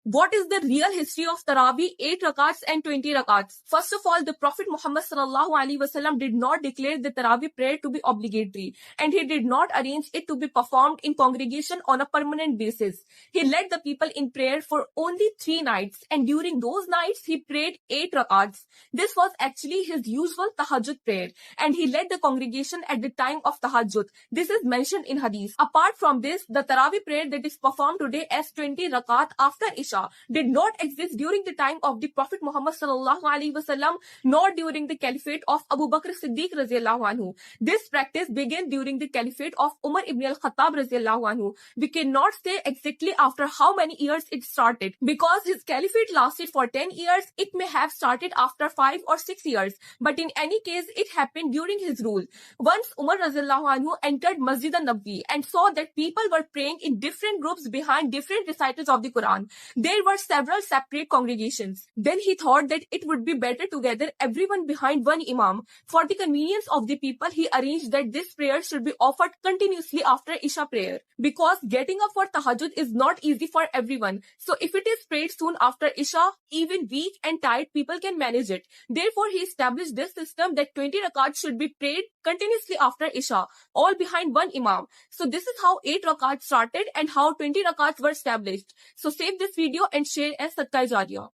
What is the real history of Taraweeh, 8 rakats and 20 rakats? First of all, the Prophet Muhammad sallallahu alaihi wasallam did not declare the Taraweeh prayer to be obligatory, and he did not arrange it to be performed in congregation on a permanent basis. He led the people in prayer for only 3 nights, and during those nights he prayed 8 rakats. This was actually his usual tahajjud prayer, and he led the congregation at the time of tahajjud. This is mentioned in hadith. Apart from this, the Taraweeh prayer that is performed today as 20 rakat after Isha did not exist during the time of the Prophet Muhammad sallallahu alaihi wasallam, nor during the caliphate of Abu Bakr Siddiq radiallahu anhu. This practice began during the caliphate of Umar ibn al-Khattab radiallahu anhu. We cannot say exactly after how many years it started, because his caliphate lasted for 10 years. It may have started after 5 or 6 years, but in any case, it happened during his rule. Once Umar radiallahu anhu entered Masjid al-Nabawi and saw that people were praying in different groups behind different recitals of the Quran. There were several separate congregations. Then he thought that it would be better to gather everyone behind one imam. For the convenience of the people, he arranged that this prayer should be offered continuously after Isha prayer. Because getting up for tahajjud is not easy for everyone. So if it is prayed soon after Isha, even weak and tired people can manage it. Therefore, he established this system that 20 rakats should be prayed continuously after Isha, all behind one imam. So this is how 8 rakats started and how 20 rakats were established. So save this video and share as Sadqa Jariya.